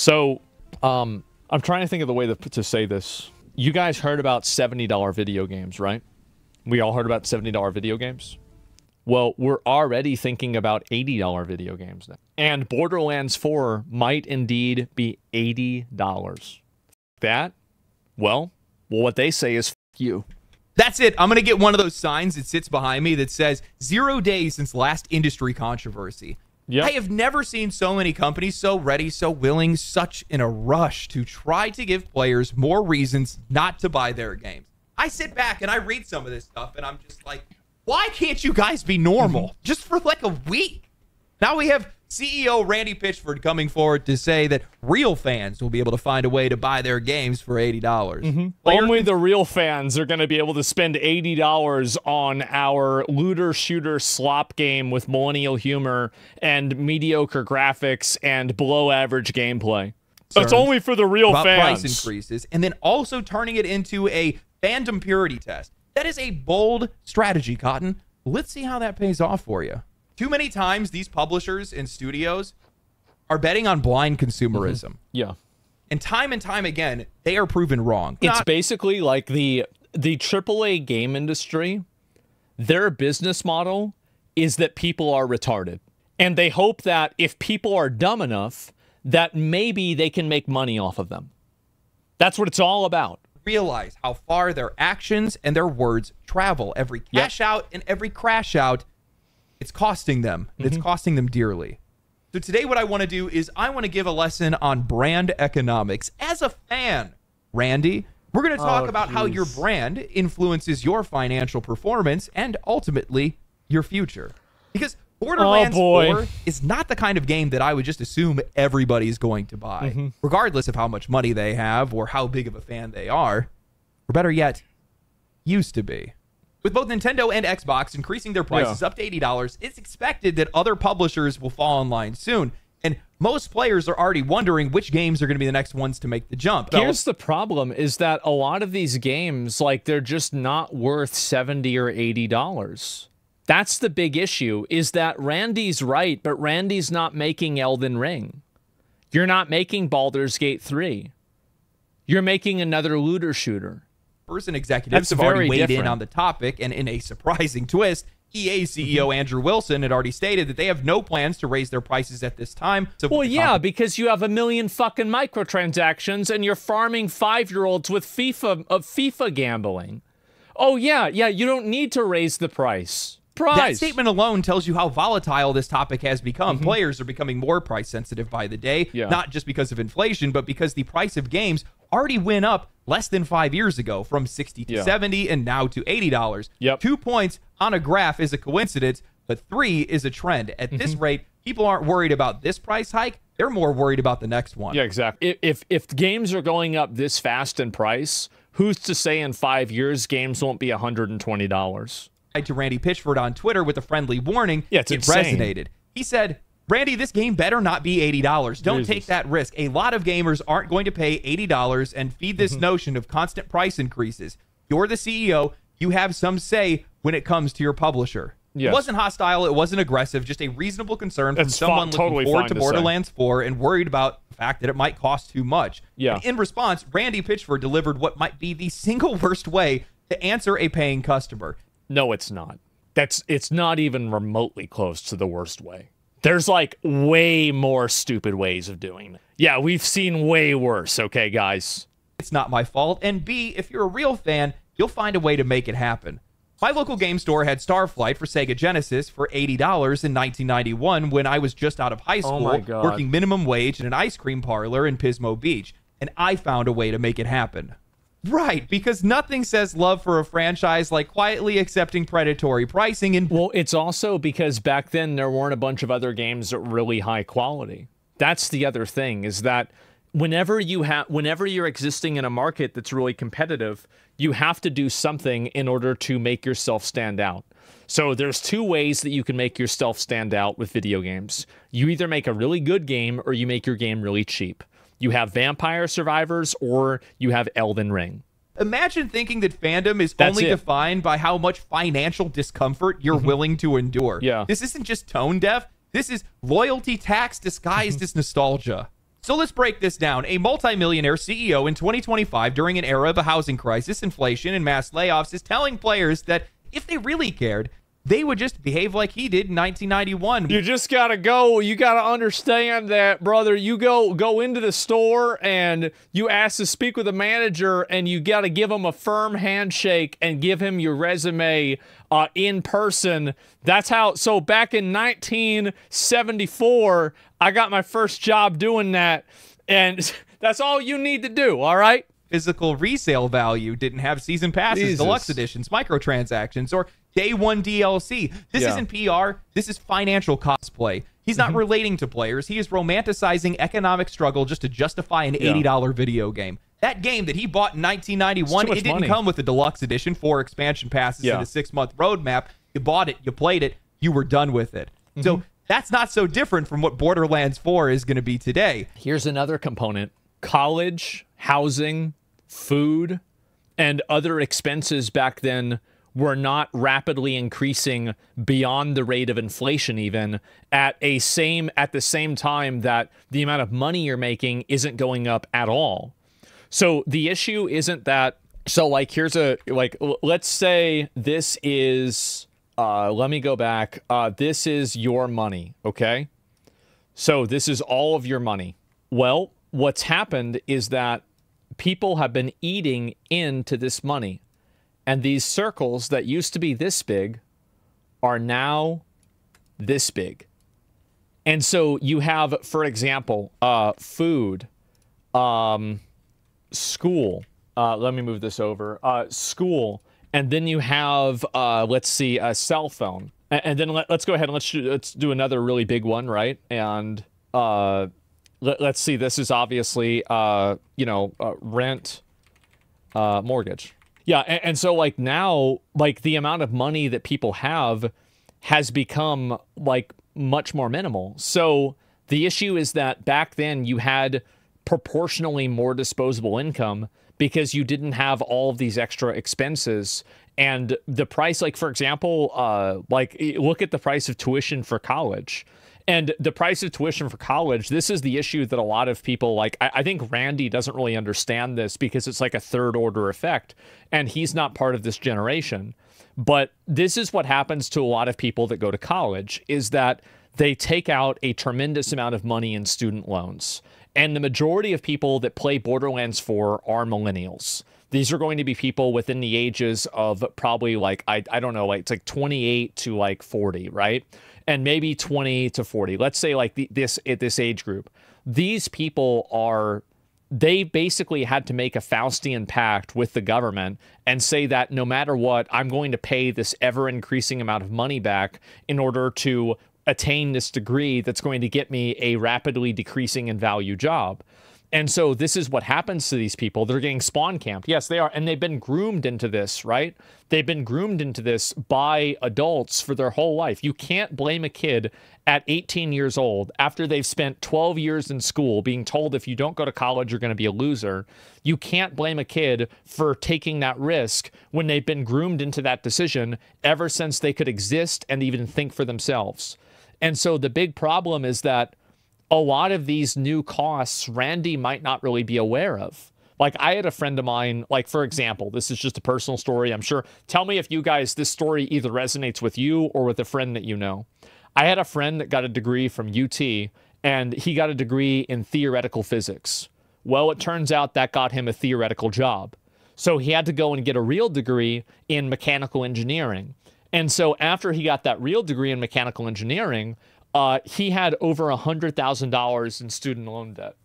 So, I'm trying to think of the way to say this. You guys heard about $70 video games, right? We all heard about $70 video games. Well, we're already thinking about $80 video games now. And Borderlands 4 might indeed be $80. That? Well, what they say is, f you. That's it. I'm going to get one of those signs that sits behind me that says 0 days since last industry controversy. Yep. I have never seen so many companies so ready, so willing, such in a rush to try to give players more reasons not to buy their games. I sit back and I read some of this stuff and I'm just like, why can't you guys be normal just for like a week? Now we have CEO Randy Pitchford coming forward to say that real fans will be able to find a way to buy their games for $80. Only the real fans are going to be able to spend $80 on our looter-shooter slop game with millennial humor and mediocre graphics and below-average gameplay. That's only for the real fans. Price increases, and then also turning it into a fandom purity test. That is a bold strategy, Cotton. Let's see how that pays off for you. Too many times, these publishers and studios are betting on blind consumerism. Yeah. And time again, they are proven wrong. It's basically like the AAA game industry, their business model is that people are retarded. And they hope that if people are dumb enough, that maybe they can make money off of them. That's what it's all about. Realize how far their actions and their words travel. Every cash out and every crash out, it's costing them. It's costing them dearly. So today what I want to do is I want to give a lesson on brand economics. As a fan, Randy, we're going to talk about how your brand influences your financial performance and ultimately your future. Because Borderlands 4 is not the kind of game that I would just assume everybody's going to buy, regardless of how much money they have or how big of a fan they are. Or better yet, used to be. With both Nintendo and Xbox increasing their prices up to $80, it's expected that other publishers will fall in line soon. And most players are already wondering which games are going to be the next ones to make the jump. Here's the problem is that a lot of these games, like, they're just not worth $70 or $80. That's the big issue, is that Randy's right, but Randy's not making Elden Ring. You're not making Baldur's Gate 3. You're making another looter shooter. And executives have already weighed in on the topic, and in a surprising twist, EA CEO Andrew Wilson had already stated that they have no plans to raise their prices at this time. So well, yeah, because you have a million fucking microtransactions and you're farming 5-year-olds with FIFA gambling. Oh, yeah, you don't need to raise the price. That statement alone tells you how volatile this topic has become. Players are becoming more price sensitive by the day, not just because of inflation, but because the price of games already went up less than 5 years ago from $60 to $70 and now to $80. 2 points on a graph is a coincidence, but 3 is a trend. At this rate, people aren't worried about this price hike. They're more worried about the next one. Yeah, exactly. If games are going up this fast in price, who's to say in 5 years games won't be $120? To Randy Pitchford on Twitter with a friendly warning, it resonated. He said, Randy, this game better not be $80. Don't take that risk. A lot of gamers aren't going to pay $80 and feed this notion of constant price increases. You're the CEO. You have some say when it comes to your publisher. It wasn't hostile. It wasn't aggressive. Just a reasonable concern from someone looking forward to Borderlands 4 and worried about the fact that it might cost too much. And in response, Randy Pitchford delivered what might be the single worst way to answer a paying customer. No, it's not. It's not even remotely close to the worst way. There's like way more stupid ways of doing it. Yeah, we've seen way worse, okay, guys? It's not my fault. And B, if you're a real fan, you'll find a way to make it happen. My local game store had Starflight for Sega Genesis for $80 in 1991 when I was just out of high school, working minimum wage in an ice cream parlor in Pismo Beach. And I found a way to make it happen. Right, because nothing says love for a franchise like quietly accepting predatory pricing. And well, it's also because back then there weren't a bunch of other games at really high quality. That's the other thing, is that whenever you're existing in a market that's really competitive, you have to do something in order to make yourself stand out. So there's 2 ways that you can make yourself stand out with video games. You either make a really good game or you make your game really cheap. You have Vampire Survivors or you have Elden Ring. Imagine thinking that fandom is only defined by how much financial discomfort you're willing to endure. This isn't just tone deaf. This is loyalty tax disguised as nostalgia. So let's break this down. A multimillionaire CEO in 2025, during an era of a housing crisis, inflation, and mass layoffs, is telling players that if they really cared, they would just behave like he did in 1991. You just gotta go. You gotta understand that, brother. You go into the store and you ask to speak with a manager, and you gotta give him a firm handshake and give him your resume in person. That's how. So back in 1974, I got my first job doing that, and that's all you need to do. All right. Physical resale value, didn't have season passes, deluxe editions, microtransactions, or day one DLC. This isn't PR. This is financial cosplay. He's not relating to players. He is romanticizing economic struggle just to justify an $80 video game. That game that he bought in 1991, it didn't come with a deluxe edition, 4 expansion passes, and a 6-month roadmap. You bought it, you played it, you were done with it. So that's not so different from what Borderlands 4 is going to be today. Here's another component. College, housing, food, and other expenses back then were not rapidly increasing beyond the rate of inflation even at the same time that the amount of money you're making isn't going up at all. So the issue isn't that, so like here's a, like, let's say this is, let me go back. This is your money, okay? So this is all of your money. Well, what's happened is that people have been eating into this money. And these circles that used to be this big are now this big. And so you have, for example, food, school. Let me move this over. School. And then you have, let's see, a cell phone. And then let's go ahead and let's do another really big one, right? And let's see, this is obviously, rent, mortgage. Yeah, and so like now, like the amount of money that people have has become like much more minimal. So the issue is that back then you had proportionally more disposable income because you didn't have all of these extra expenses. And the price, like for example, like look at the price of tuition for college. And the price of tuition for college, this is the issue that a lot of people, like, I think Randy doesn't really understand this because it's like a third order effect, and he's not part of this generation. But this is what happens to a lot of people that go to college, is that they take out a tremendous amount of money in student loans. And the majority of people that play Borderlands 4 are millennials. These are going to be people within the ages of probably like, I don't know, like it's like 28 to like 40, right? And maybe 20 to 40. Let's say like this age group. These people they basically had to make a Faustian pact with the government and say that no matter what, I'm going to pay this ever-increasing amount of money back in order to attain this degree that's going to get me a rapidly decreasing in value job. And so this is what happens to these people. They're getting spawn camped. Yes, they are. And they've been groomed into this, right? They've been groomed into this by adults for their whole life. You can't blame a kid at 18 years old after they've spent 12 years in school being told if you don't go to college, you're going to be a loser. You can't blame a kid for taking that risk when they've been groomed into that decision ever since they could exist and even think for themselves. And so the big problem is that a lot of these new costs, Randy might not really be aware of. Like I had a friend of mine, like for example, this is just a personal story, I'm sure. Tell me if you guys, this story either resonates with you or with a friend that you know. I had a friend that got a degree from UT, and he got a degree in theoretical physics. Well, it turns out that got him a theoretical job. So he had to go and get a real degree in mechanical engineering. And so after he got that real degree in mechanical engineering, he had over $100,000 in student loan debt.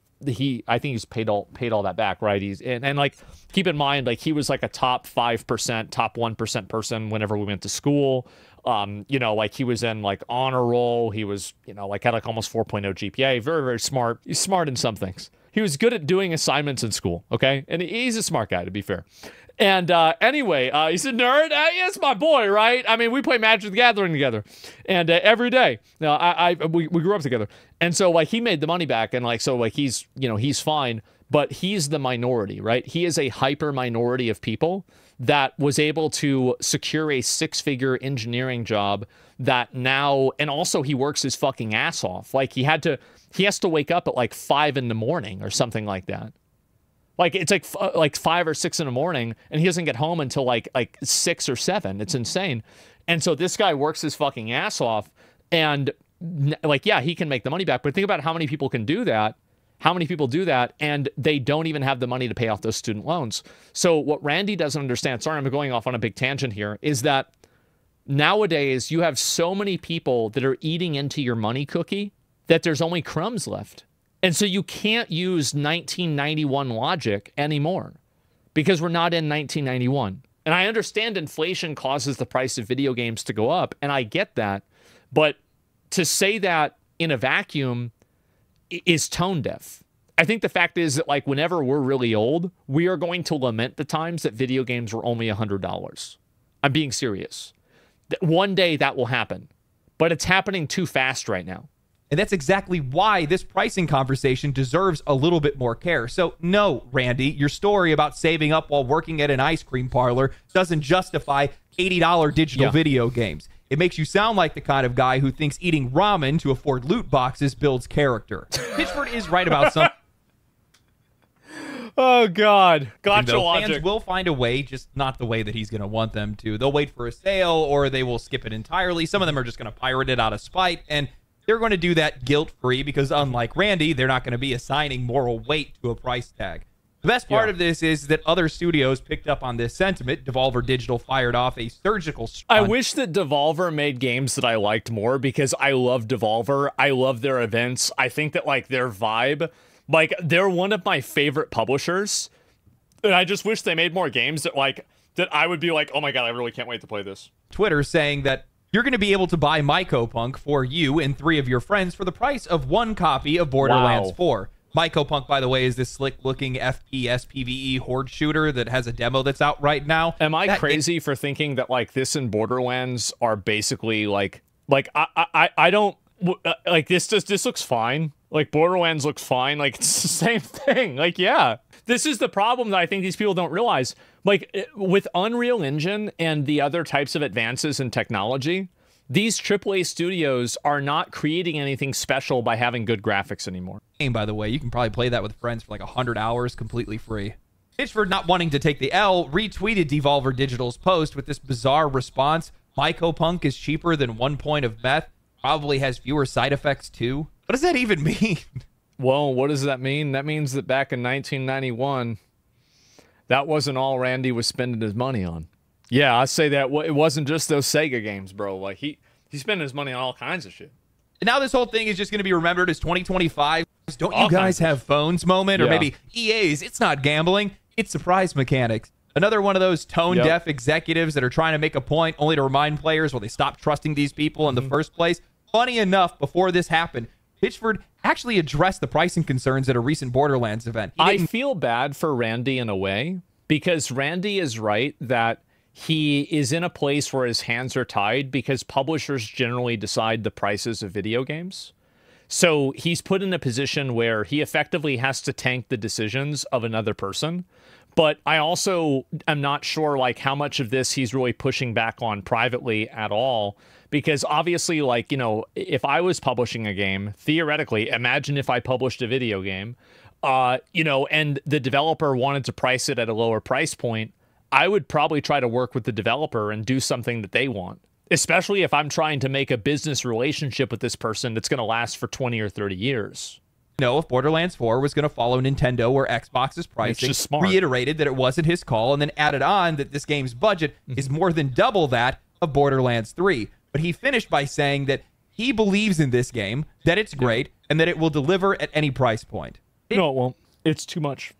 I think he's paid all that back, right? And like, keep in mind, like he was like a top 5%, top 1% person whenever we went to school. Like he was in like honor roll. He was, like had like almost 4.0 GPA. Very, very smart. He's smart in some things. He was good at doing assignments in school. Okay. And he's a smart guy, to be fair. And anyway, he said, nerd, yeah, it's my boy, right? I mean, we play Magic the Gathering together, and every day. We grew up together, and so like he made the money back, and like so like he's he's fine, but he's the minority, right? He is a hyper minority of people that was able to secure a 6-figure engineering job that now, and also he works his fucking ass off. Like he has to wake up at like 5 in the morning or something like that. Like it's like 5 or 6 in the morning, and he doesn't get home until like 6 or 7. It's insane. And so this guy works his fucking ass off, and like, yeah, he can make the money back. But think about how many people can do that. How many people do that, and they don't even have the money to pay off those student loans. So what Randy doesn't understand, sorry, I'm going off on a big tangent here, is that nowadays you have so many people that are eating into your money cookie that there's only crumbs left. And so you can't use 1991 logic anymore because we're not in 1991. And I understand inflation causes the price of video games to go up, and I get that. But to say that in a vacuum is tone deaf. I think the fact is that like whenever we're really old, we are going to lament the times that video games were only $100. I'm being serious. One day that will happen, but it's happening too fast right now. And that's exactly why this pricing conversation deserves a little bit more care. So no, Randy, your story about saving up while working at an ice cream parlor doesn't justify $80 digital video games. It makes you sound like the kind of guy who thinks eating ramen to afford loot boxes builds character. Pitchford is right about something. Oh, God. Gotcha logic. Fans will find a way, just not the way that he's going to want them to. They'll wait for a sale, or they will skip it entirely. Some of them are just going to pirate it out of spite, and they're going to do that guilt-free because, unlike Randy, they're not going to be assigning moral weight to a price tag. The best part of this is that other studios picked up on this sentiment. Devolver Digital fired off a surgical strike. I wish that Devolver made games that I liked more because I love Devolver. I love their events. I think that like their vibe, like they're one of my favorite publishers. And I just wish they made more games that like that I would be like, oh my God, I really can't wait to play this. Twitter saying that you're going to be able to buy Mycopunk for you and 3 of your friends for the price of 1 copy of Borderlands 4. Mycopunk, by the way, is this slick-looking FPS PvE horde shooter that has a demo that's out right now. Am I crazy for thinking that like this and Borderlands are basically like I don't like this? This looks fine. Like Borderlands looks fine. Like it's the same thing. Like yeah, this is the problem that I think these people don't realize. Like with Unreal Engine and the other types of advances in technology, these AAA studios are not creating anything special by having good graphics anymore. By the way, you can probably play that with friends for like 100 hours completely free. Pitchford, not wanting to take the L, retweeted Devolver Digital's post with this bizarre response. Mycopunk is cheaper than 1 point of meth, probably has fewer side effects too. What does that even mean? Well, what does that mean? That means that back in 1991, that wasn't all Randy was spending his money on. Yeah, I say that it wasn't just those Sega games, bro. Like he spent his money on all kinds of shit. And now this whole thing is just going to be remembered as 2025. Don't you guys have phones moment? Or maybe EA's, it's not gambling, it's surprise mechanics. Another one of those tone-deaf executives that are trying to make a point only to remind players, well, they stopped trusting these people in the first place. Funny enough, before this happened, Pitchford actually addressed the pricing concerns at a recent Borderlands event. I feel bad for Randy in a way, because Randy is right that he is in a place where his hands are tied because publishers generally decide the prices of video games. So he's put in a position where he effectively has to tank the decisions of another person. But I also am not sure like how much of this he's really pushing back on privately at all. Because obviously, like, you know, if I was publishing a game, theoretically, imagine if I published a video game, you know, and the developer wanted to price it at a lower price point, I would probably try to work with the developer and do something that they want, especially if I'm trying to make a business relationship with this person that's going to last for 20 or 30 years. No, if Borderlands 4 was going to follow Nintendo or Xbox's pricing, reiterated that it wasn't his call, and then added on that this game's budget is more than double that of Borderlands 3. But he finished by saying that he believes in this game, that it's great, and that it will deliver at any price point. No, it won't. It's too much.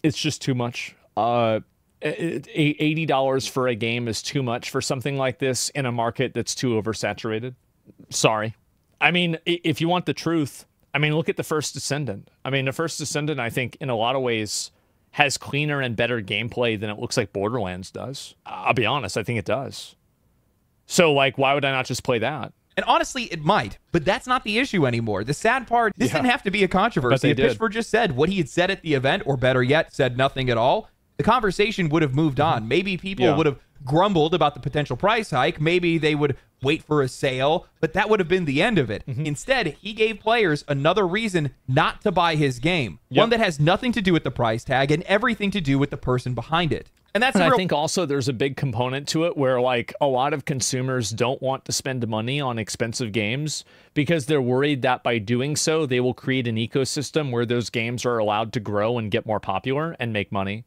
It's just too much. $80 for a game is too much for something like this in a market that's too oversaturated. Sorry. I mean, if you want the truth, I mean, look at The First Descendant. I mean, The First Descendant, I think, in a lot of ways, has cleaner and better gameplay than it looks like Borderlands does. I'll be honest, I think it does. So, like, why would I not just play that? And honestly, it might, but that's not the issue anymore. The sad part, this didn't have to be a controversy. If Pitchford just said what he had said at the event, or better yet, said nothing at all, the conversation would have moved on. Maybe people would have grumbled about the potential price hike. Maybe they would wait for a sale, but that would have been the end of it. Instead, he gave players another reason not to buy his game. One that has nothing to do with the price tag and everything to do with the person behind it. And I think also there's a big component to it where, like, a lot of consumers don't want to spend money on expensive games because they're worried that by doing so, they will create an ecosystem where those games are allowed to grow and get more popular and make money.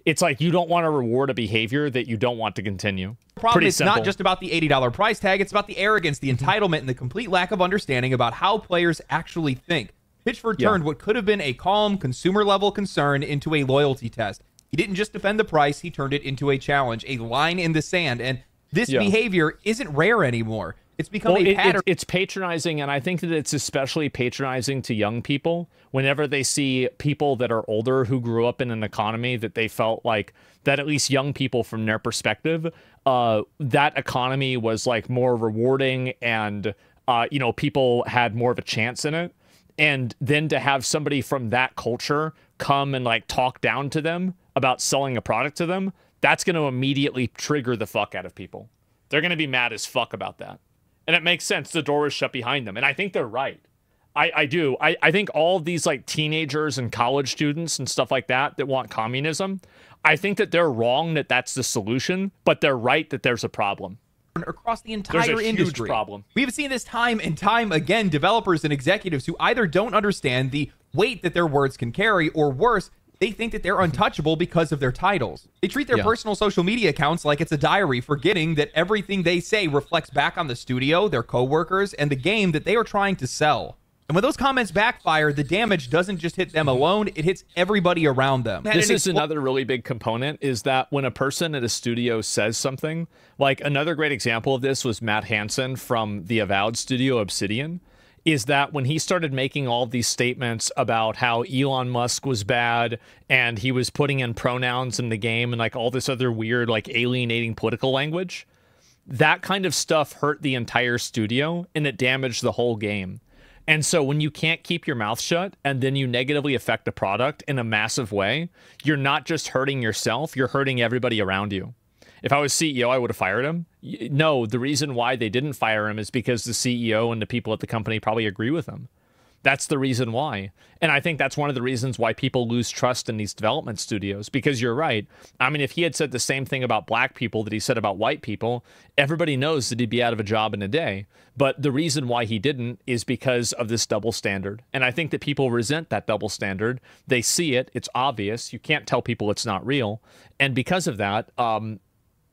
It's like you don't want to reward a behavior that you don't want to continue. Problem is not just about the $80 price tag. It's about the arrogance, the entitlement, and the complete lack of understanding about how players actually think. Pitchford turned what could have been a calm, consumer-level concern into a loyalty test. He didn't just defend the price, he turned it into a challenge, a line in the sand. And this behavior isn't rare anymore. It's become a pattern. It's patronizing, and I think that it's especially patronizing to young people whenever they see people that are older who grew up in an economy that they felt like, that at least young people from their perspective, that economy was like more rewarding and, you know, people had more of a chance in it. And then to have somebody from that culture come and like talk down to them about selling a product to them, that's going to immediately trigger the fuck out of people. They're going to be mad as fuck about that. And it makes sense. The door was shut behind them. And I think they're right. I do. I think all of these like teenagers and college students and stuff like that that want communism, I think that they're wrong that that's the solution, but they're right that there's a problem. Across the entire industry. Problem. We've seen this time and time again, developers and executives who either don't understand the weight that their words can carry, or worse, they think that they're untouchable because of their titles. They treat their personal social media accounts like it's a diary, forgetting that everything they say reflects back on the studio, their coworkers, and the game that they are trying to sell. And when those comments backfire, the damage doesn't just hit them alone, it hits everybody around them. This is another really big component, is that when a person at a studio says something, like another great example of this was Matt Hansen from the Avowed studio Obsidian, is that when he started making all these statements about how Elon Musk was bad and he was putting in pronouns in the game and like all this other weird, like alienating political language, that kind of stuff hurt the entire studio and it damaged the whole game. And so when you can't keep your mouth shut and then you negatively affect a product in a massive way, you're not just hurting yourself, you're hurting everybody around you. If I was CEO, I would have fired him. No, the reason why they didn't fire him is because the CEO and the people at the company probably agree with him. That's the reason why. And I think that's one of the reasons why people lose trust in these development studios, because you're right. I mean, if he had said the same thing about black people that he said about white people, everybody knows that he'd be out of a job in a day. But the reason why he didn't is because of this double standard. And I think that people resent that double standard. They see it. It's obvious. You can't tell people it's not real. And because of that,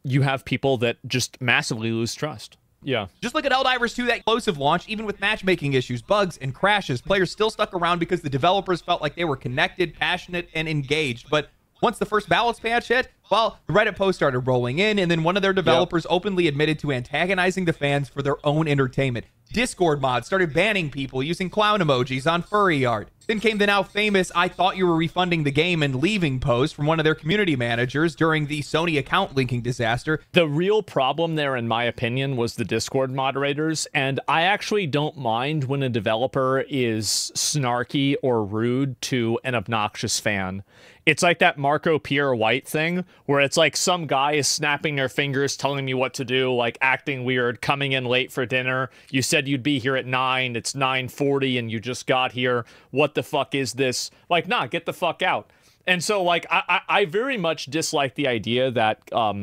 you have people that just massively lose trust. Yeah. Just look at Helldivers 2, that explosive launch. Even with matchmaking issues, bugs, and crashes, players still stuck around because the developers felt like they were connected, passionate, and engaged. But once the first balance patch hit, well, the Reddit post started rolling in, and then one of their developers openly admitted to antagonizing the fans for their own entertainment. Discord mods started banning people using clown emojis on furry art. Then came the now famous "I thought you were refunding the game and leaving" post from one of their community managers during the Sony account linking disaster. The real problem there, in my opinion, was the Discord moderators, and I actually don't mind when a developer is snarky or rude to an obnoxious fan. It's like that Marco Pierre White thing, where it's like some guy is snapping their fingers, telling me what to do, like acting weird, coming in late for dinner. You said you'd be here at 9, it's 9:40, and you just got here. What the fuck is this? Like, nah, get the fuck out. And so, like, I very much dislike the idea that,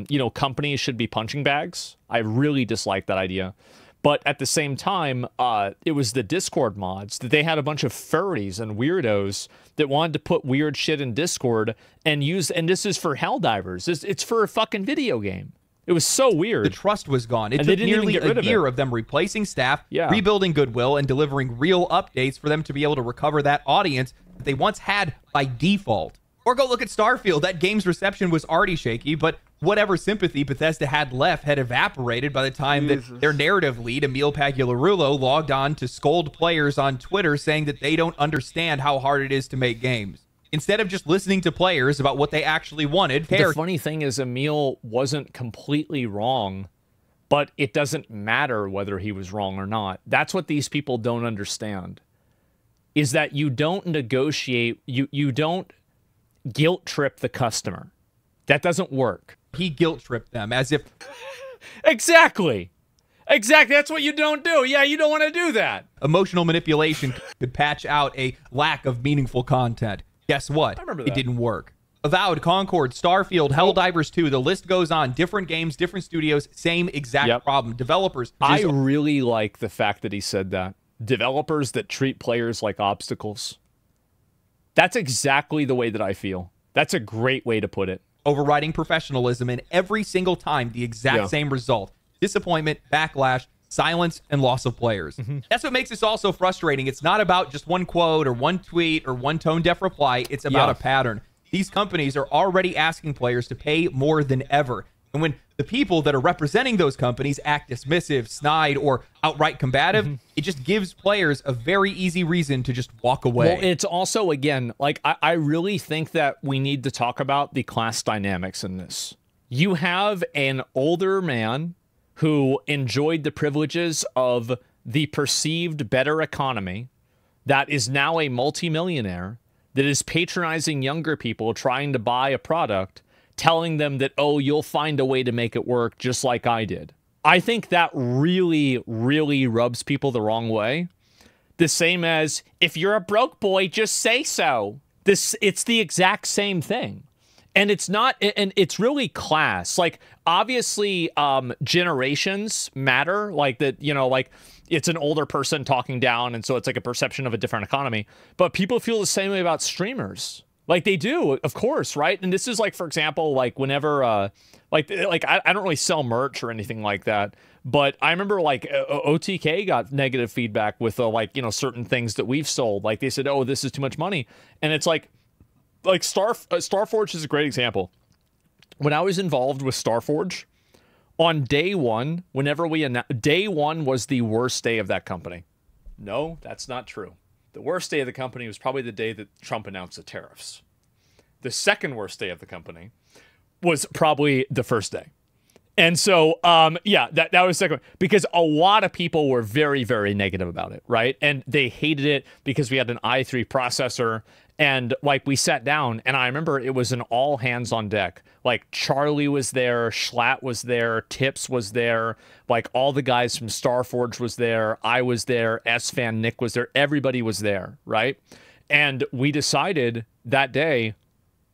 you know, companies should be punching bags. I really dislike that idea. But at the same time, it was the Discord mods that they had a bunch of furries and weirdos that wanted to put weird shit in Discord and use, and this is for Helldivers. It's for a fucking video game. It was so weird. The trust was gone. It took nearly a year of them replacing staff, rebuilding goodwill, and delivering real updates for them to be able to recover that audience that they once had by default. Or go look at Starfield. That game's reception was already shaky, but whatever sympathy Bethesda had left had evaporated by the time that their narrative lead, Emil Pagliarulo, logged on to scold players on Twitter saying that they don't understand how hard it is to make games. instead of just listening to players about what they actually wanted. The funny thing is Emil wasn't completely wrong, but it doesn't matter whether he was wrong or not. That's what these people don't understand, is that you don't negotiate, you don't guilt trip the customer. That doesn't work. He guilt tripped them as if... Exactly. That's what you don't do. Yeah, you don't want to do that. Emotional manipulation could patch out a lack of meaningful content. Guess what? I remember that. It didn't work. Avowed, Concord, Starfield, Helldivers 2, the list goes on. Different games, different studios, same exact problem. Developers. I really like the fact that he said that. Developers that treat players like obstacles. That's exactly the way that I feel. That's a great way to put it. Overriding professionalism, and every single time the exact same result. Disappointment, backlash, silence, and loss of players. That's what makes this all so frustrating. It's not about just one quote or one tweet or one tone-deaf reply. It's about a pattern. These companies are already asking players to pay more than ever. And when the people that are representing those companies act dismissive, snide, or outright combative, it just gives players a very easy reason to just walk away. Well, it's also, again, like, I really think that we need to talk about the class dynamics in this. You have an older man who enjoyed the privileges of the perceived better economy that is now a multimillionaire that is patronizing younger people trying to buy a product, telling them that, oh, you'll find a way to make it work just like I did. I think that really, really rubs people the wrong way. The same as, if you're a broke boy, just say so. It's the exact same thing. And it's not, and it's really class. Like, obviously, generations matter. Like that, you know, like it's an older person talking down, and so it's like a perception of a different economy. But people feel the same way about streamers. Like they do, of course, right? And this is like, for example, like whenever, I don't really sell merch or anything like that, but I remember like OTK got negative feedback with like, you know, certain things that we've sold. Like they said, oh, this is too much money. And it's like Starforge is a great example. When I was involved with Starforge, on day one, day one was the worst day of that company. No, that's not true. The worst day of the company was probably the day that Trump announced the tariffs. The second worst day of the company was probably the first day. And so, yeah, that was second, because a lot of people were very, very negative about it, right? And they hated it because we had an i3 processor, and like we sat down, and I remember it was an all hands on deck. Like Charlie was there, Schlatt was there, Tips was there, like all the guys from Starforge was there, I was there, S-Fan Nick was there, everybody was there, right? And we decided that day,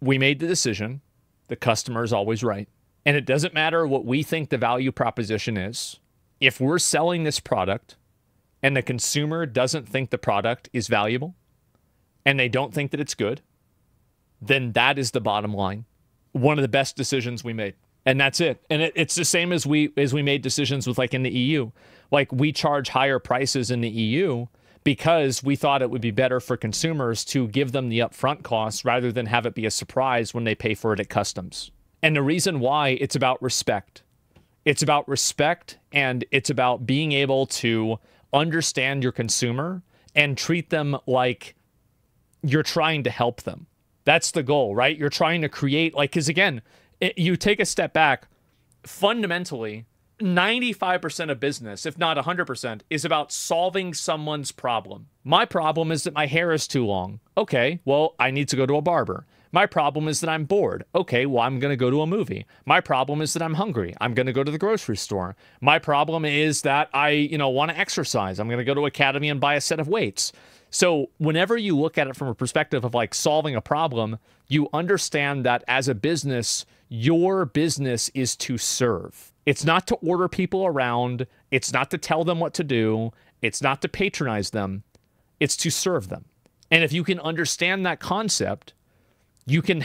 we made the decision, the customer is always right. And it doesn't matter what we think the value proposition is. If we're selling this product and the consumer doesn't think the product is valuable and they don't think that it's good, then that is the bottom line. One of the best decisions we made. And that's it. And it's the same as we made decisions with like in the EU. Like we charge higher prices in the EU because we thought it would be better for consumers to give them the upfront costs rather than have it be a surprise when they pay for it at customs. And the reason why, it's about respect. It's about respect, and it's about being able to understand your consumer and treat them like you're trying to help them. That's the goal, right? You're trying to create, like, because again, you take a step back, fundamentally, 95% of business, if not 100%, is about solving someone's problem. My problem is that my hair is too long. Okay, well, I need to go to a barber. My problem is that I'm bored. Okay, well, I'm going to go to a movie. My problem is that I'm hungry. I'm going to go to the grocery store. My problem is that I, want to exercise. I'm going to go to Academy and buy a set of weights. So whenever you look at it from a perspective of like solving a problem, you understand that as a business, your business is to serve. It's not to order people around. It's not to tell them what to do. It's not to patronize them. It's to serve them. And if you can understand that concept, you can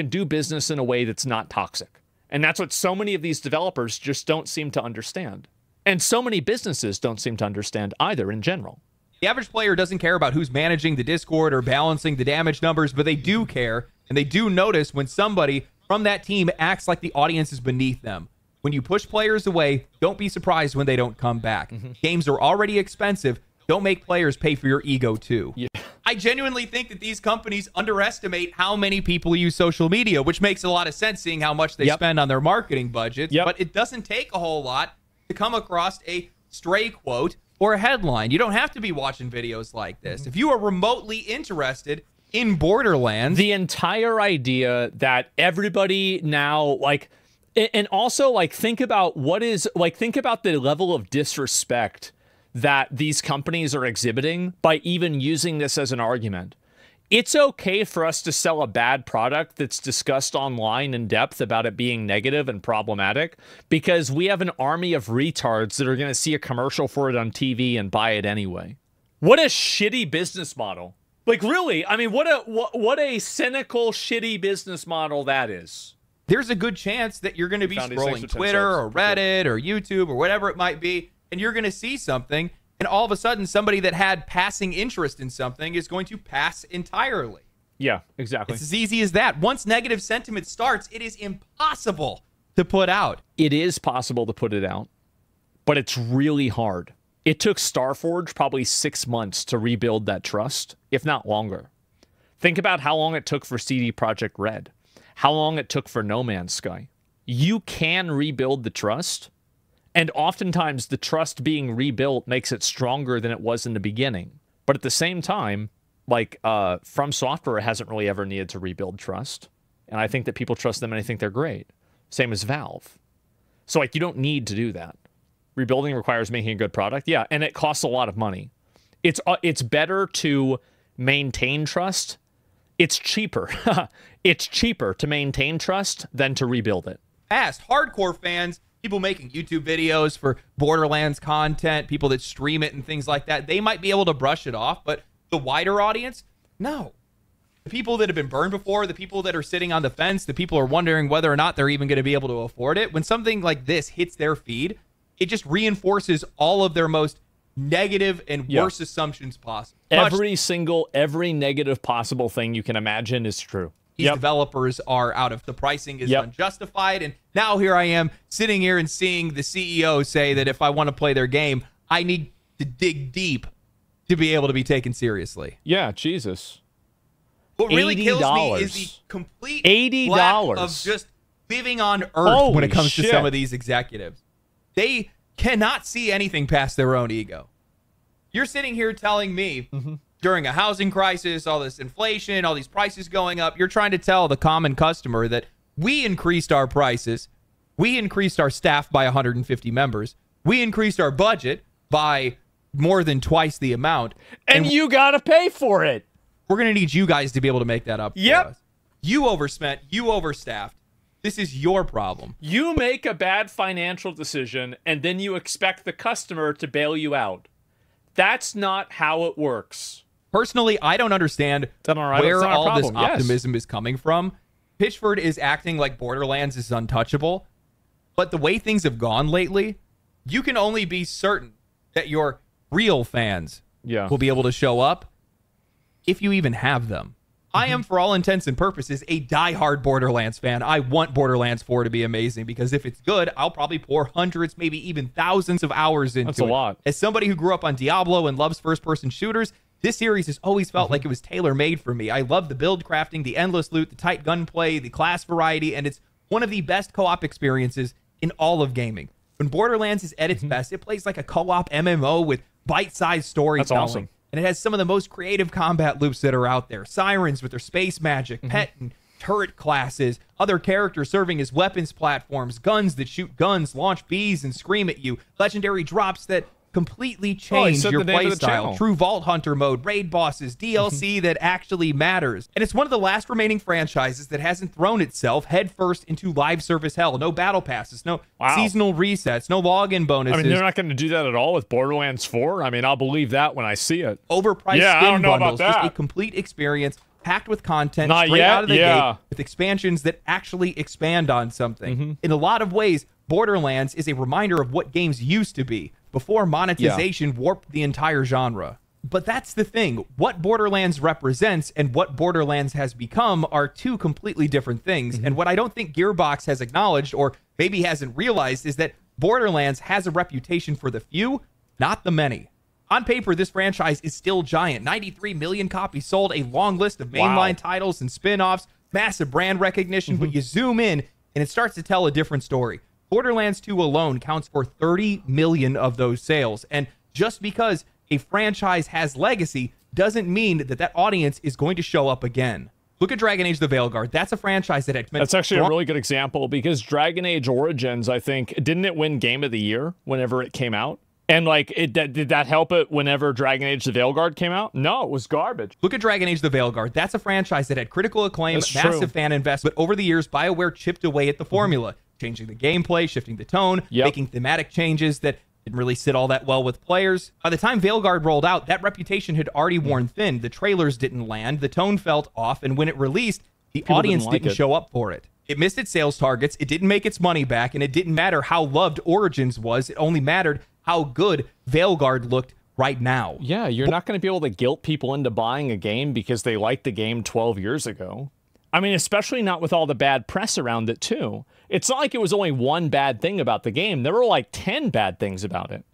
do business in a way that's not toxic. And that's what so many of these developers just don't seem to understand. And so many businesses don't seem to understand either in general. The average player doesn't care about who's managing the Discord or balancing the damage numbers, but they do care, and they do notice when somebody from that team acts like the audience is beneath them. When you push players away, don't be surprised when they don't come back. Games are already expensive. Don't make players pay for your ego too. Yeah. I genuinely think that these companies underestimate how many people use social media, which makes a lot of sense seeing how much they spend on their marketing budgets. But it doesn't take a whole lot to come across a stray quote or a headline. You don't have to be watching videos like this. If you are remotely interested in Borderlands, the entire idea that everybody now, like, and also, like, think about think about the level of disrespect that these companies are exhibiting by even using this as an argument. It's okay for us to sell a bad product that's discussed online in depth about it being negative and problematic because we have an army of retards that are going to see a commercial for it on TV and buy it anyway. What a shitty business model. Like, really, I mean, what a cynical, shitty business model that is. There's a good chance that you're going to be scrolling Twitter or Reddit or YouTube or whatever it might be, and you're going to see something, and all of a sudden somebody that had passing interest in something is going to pass entirely. Yeah, exactly. It's as easy as that. Once negative sentiment starts, it is impossible to put out. It is possible to put it out, but it's really hard. It took Starforge probably 6 months to rebuild that trust, if not longer. Think about how long it took for CD Projekt Red, how long it took for No Man's Sky. You can rebuild the trust, and oftentimes the trust being rebuilt makes it stronger than it was in the beginning. But at the same time, like, From Software hasn't really ever needed to rebuild trust. And I think that people trust them and I think they're great. Same as Valve. So, like, you don't need to do that. Rebuilding requires making a good product. Yeah, and it costs a lot of money. It's better to maintain trust. It's cheaper. It's cheaper to maintain trust than to rebuild it. Past hardcore fans, people making YouTube videos for Borderlands content, people that stream it and things like that, they might be able to brush it off, but the wider audience, no. The people that have been burned before, the people that are sitting on the fence, the people are wondering whether or not they're even going to be able to afford it, when something like this hits their feed, it just reinforces all of their most negative and worst assumptions possible. Every negative possible thing you can imagine is true. These developers are out of the pricing is unjustified. And now here I am sitting here and seeing the CEO say that if I want to play their game, I need to dig deep to be able to be taken seriously. Yeah, Jesus. What really kills me is the complete lack of just living on earth when it comes to some of these executives. They cannot see anything past their own ego. You're sitting here telling me during a housing crisis, all this inflation, all these prices going up, you're trying to tell the common customer that we increased our prices, we increased our staff by 150 members, we increased our budget by more than twice the amount. And you got to pay for it. We're going to need you guys to be able to make that up for us. You overspent, you overstaffed. This is your problem. You make a bad financial decision, and then you expect the customer to bail you out. That's not how it works. Personally, I don't understand where all this optimism is coming from. Pitchford is acting like Borderlands is untouchable, but the way things have gone lately, you can only be certain that your real fans will be able to show up if you even have them. I am, for all intents and purposes, a diehard Borderlands fan. I want Borderlands 4 to be amazing because if it's good, I'll probably pour hundreds, maybe even thousands of hours into it. That's a lot. As somebody who grew up on Diablo and loves first-person shooters, this series has always felt like it was tailor-made for me. I love the build crafting, the endless loot, the tight gunplay, the class variety, and it's one of the best co-op experiences in all of gaming. When Borderlands is at its best, it plays like a co-op MMO with bite-sized storytelling. That's awesome. And it has some of the most creative combat loops that are out there. Sirens with their space magic, pet and turret classes, other characters serving as weapons platforms, guns that shoot guns, launch bees and scream at you, legendary drops that completely change your playstyle, true Vault Hunter mode, raid bosses, DLC that actually matters. And it's one of the last remaining franchises that hasn't thrown itself headfirst into live service hell. No battle passes, no seasonal resets, no login bonuses. I mean, they're not going to do that at all with Borderlands 4. I mean, I'll believe that when I see it. Overpriced skin bundles, just a complete experience packed with content straight out of the gate with expansions that actually expand on something. In a lot of ways, Borderlands is a reminder of what games used to be before monetization warped the entire genre. But that's the thing. What Borderlands represents and what Borderlands has become are two completely different things. And what I don't think Gearbox has acknowledged or maybe hasn't realized is that Borderlands has a reputation for the few, not the many. On paper, this franchise is still giant. 93 million copies sold, a long list of mainline titles and spin-offs, massive brand recognition, but you zoom in and it starts to tell a different story. Borderlands 2 alone counts for 30 million of those sales. And just because a franchise has legacy doesn't mean that that audience is going to show up again. Look at Dragon Age: The Veilguard. That's a franchise that had been... That's actually a really good example, because Dragon Age Origins, I think, didn't it win Game of the Year whenever it came out? And, like, did that help it whenever Dragon Age: The Veilguard came out? No, it was garbage. Look at Dragon Age: The Veilguard. That's a franchise that had critical acclaim, massive fan investment. But over the years, BioWare chipped away at the formula, changing the gameplay, shifting the tone, making thematic changes that didn't really sit all that well with players. By the time Veilguard rolled out, that reputation had already worn thin. The trailers didn't land, the tone felt off, and when it released, the audience didn't show up for it. It missed its sales targets, it didn't make its money back, and it didn't matter how loved Origins was. It only mattered how good Veilguard looked right now. Yeah, you're not going to be able to guilt people into buying a game because they liked the game 12 years ago. I mean, especially not with all the bad press around it, too. It's not like it was only one bad thing about the game. There were like 10 bad things about it.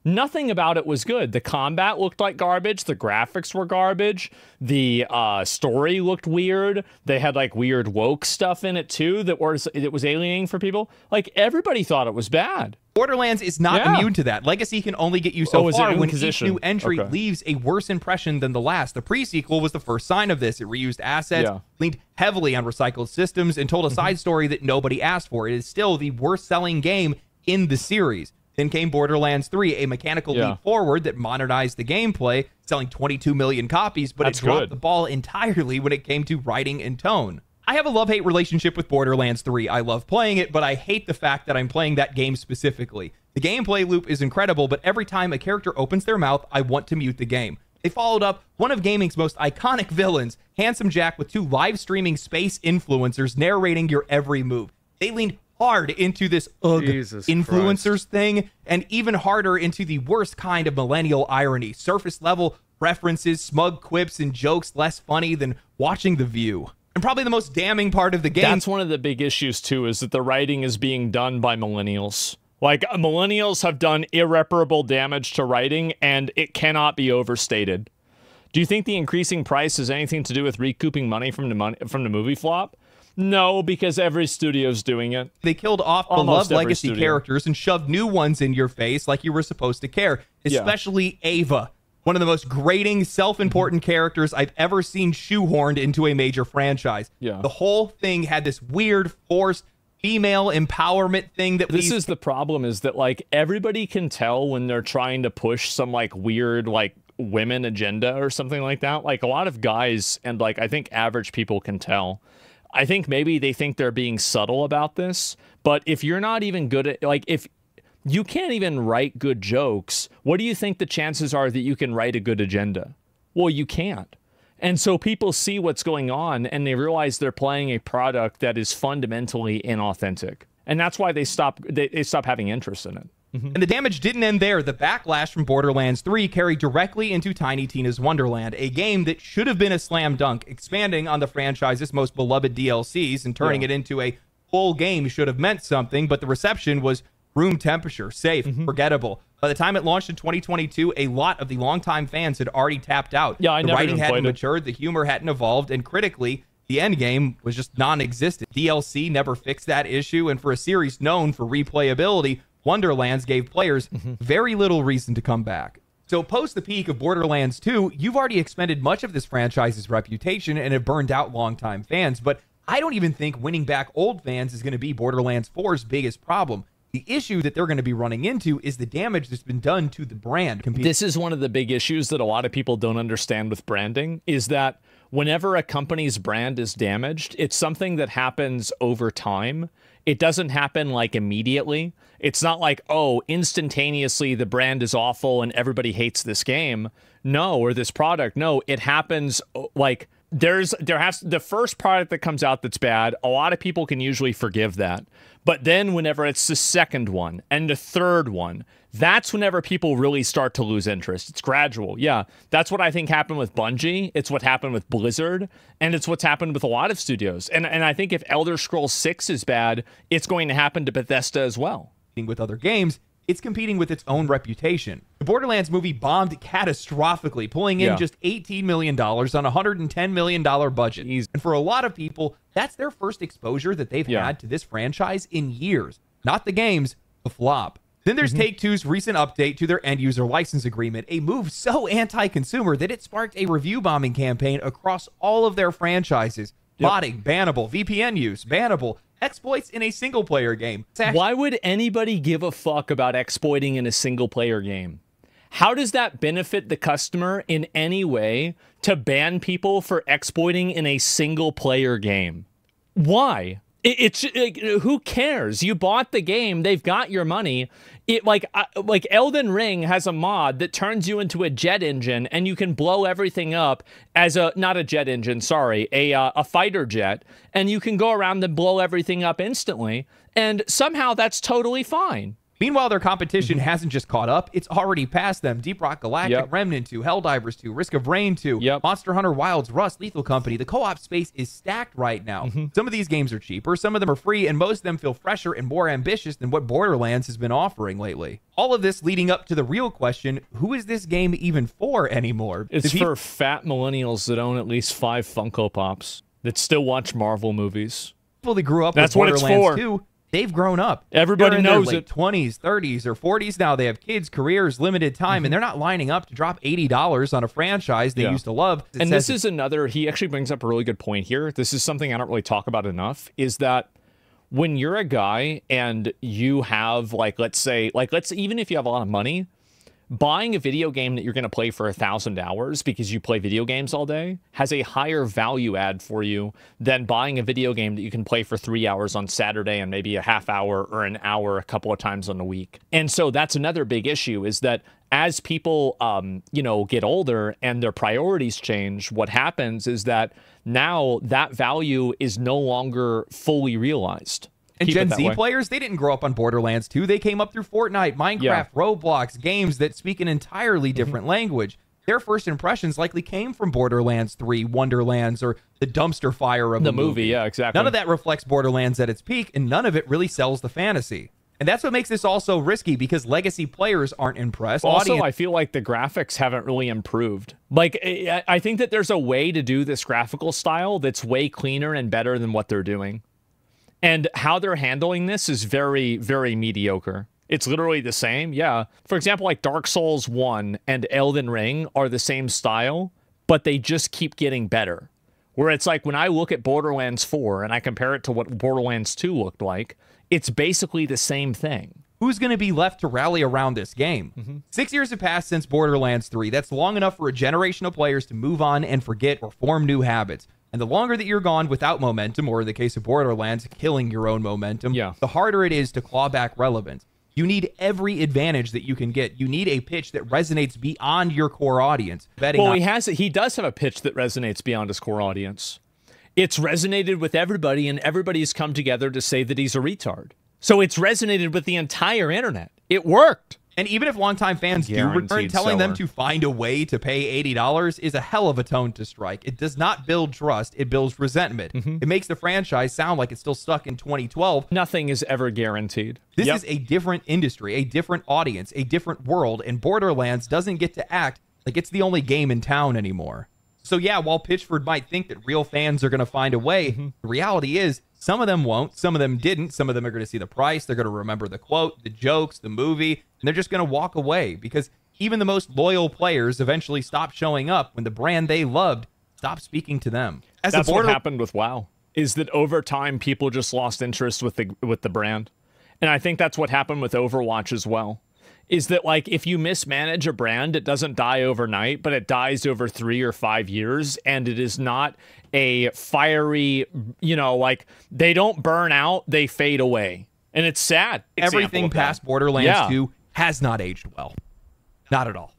Nothing about it was good. The combat looked like garbage. The graphics were garbage. The story looked weird. They had like weird woke stuff in it, too, that was alienating for people. Like, everybody thought it was bad. Borderlands is not immune to that. Legacy can only get you so far when each new entry leaves a worse impression than the last. The pre-sequel was the first sign of this. It reused assets, leaned heavily on recycled systems, and told a side story that nobody asked for. It is still the worst-selling game in the series. Then came Borderlands 3, a mechanical leap forward that modernized the gameplay, selling 22 million copies, but it dropped the ball entirely when it came to writing and tone. I have a love-hate relationship with Borderlands 3. I love playing it, but I hate the fact that I'm playing that game specifically. The gameplay loop is incredible, but every time a character opens their mouth, I want to mute the game. They followed up one of gaming's most iconic villains, Handsome Jack, with 2 live-streaming space influencers narrating your every move. They leaned hard into this influencers thing, and even harder into the worst kind of millennial irony. Surface-level references, smug quips, and jokes less funny than watching The View. And probably the most damning part of the game... That's one of the big issues, too, is that the writing is being done by millennials. Like, millennials have done irreparable damage to writing, and it cannot be overstated. Do you think the increasing price has anything to do with recouping money from the movie flop? No, because every studio's doing it. They killed off beloved legacy characters and shoved new ones in your face like you were supposed to care, especially Ava. One of the most grating, self-important characters I've ever seen shoehorned into a major franchise. The whole thing had this weird, forced female empowerment thing that this is the problem, is that, like, everybody can tell when they're trying to push some, like, weird, like, women agenda or something like that. Like, a lot of guys and, like, I think average people can tell. I think maybe they think they're being subtle about this, but if you're not even good at, like, if you can't even write good jokes, what do you think the chances are that you can write a good agenda? Well, you can't. And so people see what's going on and they realize they're playing a product that is fundamentally inauthentic. And that's why they stop having interest in it. And the damage didn't end there. The backlash from Borderlands 3 carried directly into Tiny Tina's Wonderland, a game that should have been a slam dunk. Expanding on the franchise's most beloved DLCs and turning it into a full game should have meant something, but the reception was room temperature, safe, forgettable. By the time it launched in 2022, a lot of the longtime fans had already tapped out. The writing hadn't matured, the humor hadn't evolved, and critically, the endgame was just non-existent. DLC never fixed that issue, and for a series known for replayability, Wonderlands gave players very little reason to come back. So post the peak of Borderlands 2, you've already expended much of this franchise's reputation and have burned out longtime fans, but I don't even think winning back old fans is going to be Borderlands 4's biggest problem. The issue that they're going to be running into is the damage that's been done to the brand. This is one of the big issues that a lot of people don't understand with branding, is that whenever a company's brand is damaged, it's something that happens over time. It doesn't happen like immediately. It's not like, oh, instantaneously the brand is awful and everybody hates this game. No, or this product. No, it happens like the first product that comes out that's bad, a lot of people can usually forgive that. But then whenever it's the second one and the third one, that's whenever people really start to lose interest. It's gradual. Yeah, that's what I think happened with Bungie. It's what happened with Blizzard. And it's what's happened with a lot of studios. And I think if Elder Scrolls 6 is bad, it's going to happen to Bethesda as well. With other games, it's competing with its own reputation. The Borderlands movie bombed catastrophically, pulling in just $18 million on a $110 million budget. And for a lot of people, that's their first exposure that they've had to this franchise in years. Not the games, the flop. Then there's Take-Two's recent update to their end-user license agreement, a move so anti-consumer that it sparked a review bombing campaign across all of their franchises. Modding, bannable. VPN use, bannable. Exploits in a single-player game. Why would anybody give a fuck about exploiting in a single-player game? How does that benefit the customer in any way to ban people for exploiting in a single-player game? Why? Who cares? You bought the game. They've got your money. Like Elden Ring has a mod that turns you into a jet engine, and you can blow everything up as not a jet engine, sorry, a fighter jet, and you can go around and blow everything up instantly, and somehow that's totally fine. Meanwhile, their competition hasn't just caught up, it's already passed them. Deep Rock Galactic, Remnant 2, Helldivers 2, Risk of Rain 2, Monster Hunter Wilds, Rust, Lethal Company. The co-op space is stacked right now. Some of these games are cheaper, some of them are free, and most of them feel fresher and more ambitious than what Borderlands has been offering lately. All of this leading up to the real question, who is this game even for anymore? It's for fat millennials that own at least 5 Funko Pops, that still watch Marvel movies. People that grew up with Borderlands 2, they've grown up. Everybody knows it. 20s, 30s, or 40s now. They have kids, careers, limited time, and they're not lining up to drop $80 on a franchise they used to love. And this is another, he actually brings up a really good point here. This is something I don't really talk about enough, is that when you're a guy and you have, even if you have a lot of money, buying a video game that you're going to play for 1,000 hours because you play video games all day has a higher value add for you than buying a video game that you can play for 3 hours on Saturday and maybe a half hour or an hour a couple of times on the week. And so that's another big issue, is that as people, get older and their priorities change, what happens is that now that value is no longer fully realized. And Gen Z players, they didn't grow up on Borderlands 2. They came up through Fortnite, Minecraft, Roblox, games that speak an entirely different language. Their first impressions likely came from Borderlands 3, Wonderlands, or the dumpster fire of the movie. Yeah, exactly. None of that reflects Borderlands at its peak, and none of it really sells the fantasy. And that's what makes this all so risky, because legacy players aren't impressed. Also, I feel like the graphics haven't really improved. Like, I think that there's a way to do this graphical style that's way cleaner and better than what they're doing. And how they're handling this is very, very mediocre. It's literally the same, yeah. For example, like Dark Souls 1 and Elden Ring are the same style, but they just keep getting better. Where it's like, when I look at Borderlands 4 and I compare it to what Borderlands 2 looked like, it's basically the same thing. Who's going to be left to rally around this game? 6 years have passed since Borderlands 3. That's long enough for a generation of players to move on and forget or form new habits. And the longer that you're gone without momentum, or in the case of Borderlands, killing your own momentum, the harder it is to claw back relevance. You need every advantage that you can get. You need a pitch that resonates beyond your core audience. He does have a pitch that resonates beyond his core audience. It's resonated with everybody, and everybody's come together to say that he's a retard. So it's resonated with the entire internet. It worked. And even if longtime fans do return, telling them to find a way to pay $80 is a hell of a tone to strike. It does not build trust. It builds resentment. It makes the franchise sound like it's still stuck in 2012. Nothing is ever guaranteed. This is a different industry, a different audience, a different world, and Borderlands doesn't get to act like it's the only game in town anymore. So yeah, while Pitchford might think that real fans are going to find a way, the reality is some of them won't, some of them didn't, some of them are going to see the price, they're going to remember the quote, the jokes, the movie, and they're just going to walk away, because even the most loyal players eventually stop showing up when the brand they loved stopped speaking to them. That's what happened with WoW, is that over time people just lost interest with the brand. And I think that's what happened with Overwatch as well. Is that, like, if you mismanage a brand, it doesn't die overnight, but it dies over 3 or 5 years, and it is not a fiery, like, they don't burn out, they fade away. And it's sad. Everything past Borderlands 2 has not aged well. Not at all.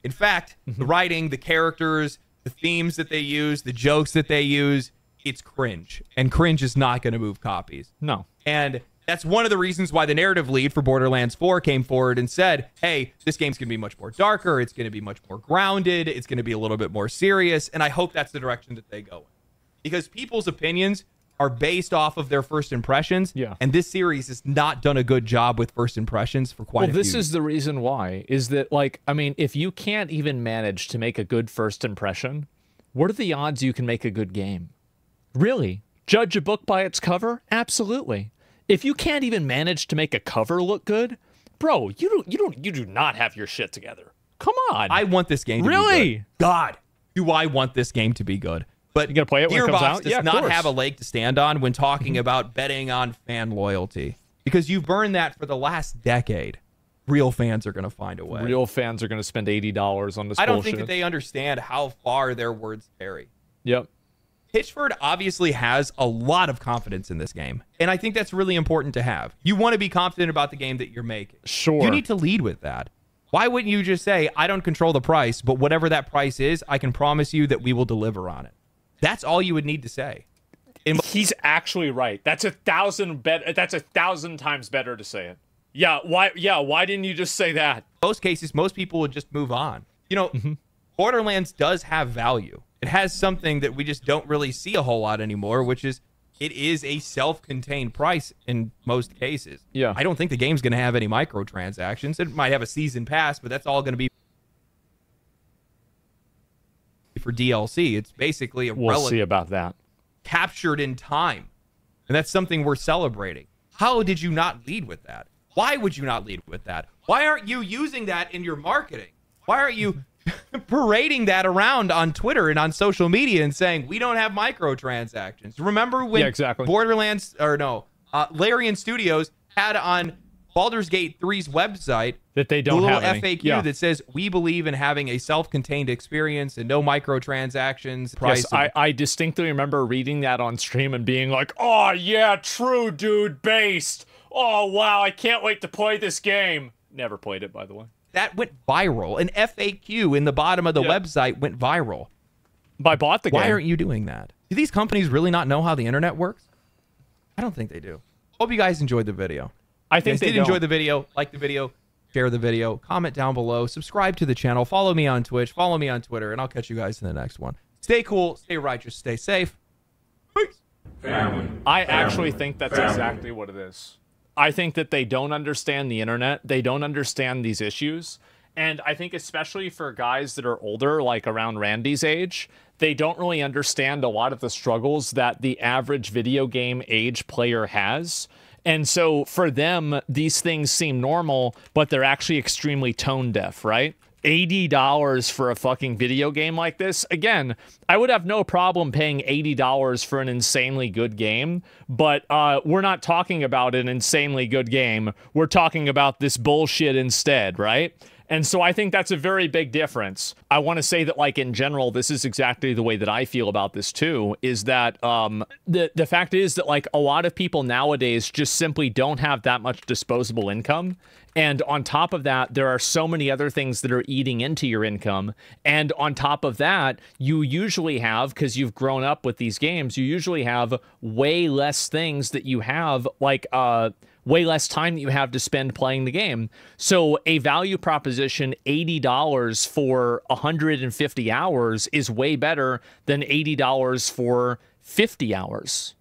In fact, the writing, the characters, the themes that they use, the jokes that they use, it's cringe. And cringe is not going to move copies. No. And that's one of the reasons why the narrative lead for Borderlands 4 came forward and said, hey, this game's going to be much more darker. It's going to be much more grounded. It's going to be a little bit more serious. And I hope that's the direction that they go in. Because people's opinions are based off of their first impressions. Yeah. And this series has not done a good job with first impressions for quite a few. Well, this is the reason why, is that, like, I mean, if you can't even manage to make a good first impression, what are the odds you can make a good game? Really? Judge a book by its cover? Absolutely. If you can't even manage to make a cover look good, bro, you do not have your shit together. Come on. I want this game to be good. God, do I want this game to be good. But you gonna play it when it comes out? does not have a leg to stand on when talking about betting on fan loyalty. Because you've burned that for the last decade. Real fans are going to find a way. Real fans are going to spend $80 on this I don't bullshit. think that they understand how far their words carry. Yep. Pitchford obviously has a lot of confidence in this game. And I think that's really important to have. You want to be confident about the game that you're making. Sure. You need to lead with that. Why wouldn't you just say, I don't control the price, but whatever that price is, I can promise you that we will deliver on it. That's all you would need to say. He's actually right. That's 1,000 times better to say it. Yeah, why didn't you just say that? In most cases, most people would just move on. You know, Borderlands does have value. It has something that we just don't really see a whole lot anymore, which is it is a self-contained price in most cases. Yeah. I don't think the game's going to have any microtransactions. It might have a season pass, but that's all going to be for DLC. It's basically a We'll see about that. Captured in time. And that's something we're celebrating. How did you not lead with that? Why would you not lead with that? Why aren't you using that in your marketing? Why aren't you parading that around on Twitter and on social media and saying, we don't have microtransactions? Remember when Borderlands, or no, Larian Studios had on Baldur's Gate 3's website that they don't have a little FAQ that says, we believe in having a self-contained experience and no microtransactions. Yes, I distinctly remember reading that on stream and being like, oh, yeah, true, dude, based. Oh, wow, I can't wait to play this game. Never played it, by the way. That went viral. An FAQ in the bottom of the website went viral. I bought the game. Why aren't you doing that? Do these companies really not know how the internet works? I don't think they do. Hope you guys enjoyed the video. I think if you did enjoy the video, like the video, share the video, comment down below, subscribe to the channel, follow me on Twitch, follow me on Twitter, and I'll catch you guys in the next one. Stay cool, stay righteous, stay safe. Peace. Family. I actually think that's exactly what it is. I think that they don't understand the internet. They don't understand these issues. And I think especially for guys that are older, like around Randy's age, they don't really understand a lot of the struggles that the average video game age player has. And so for them, these things seem normal, but they're actually extremely tone deaf, right? $80 for a fucking video game like this. Again, I would have no problem paying $80 for an insanely good game, but we're not talking about an insanely good game. We're talking about this bullshit instead, right? And so I think that's a very big difference. I want to say that, like, in general, this is exactly the way that I feel about this too, is that the fact is that, like, a lot of people nowadays just simply don't have that much disposable income. And on top of that, there are so many other things that are eating into your income. And on top of that, you usually have, because you've grown up with these games, you usually have way less things that you have, like, way less time that you have to spend playing the game. So a value proposition, $80 for 150 hours is way better than $80 for 50 hours.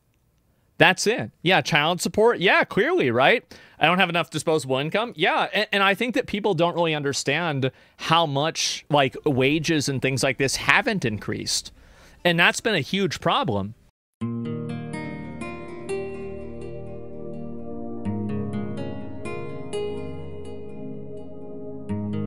That's it. Yeah, child support. Yeah, clearly, right? I don't have enough disposable income. Yeah, and I think that people don't really understand how much, like, wages and things like this haven't increased. And that's been a huge problem.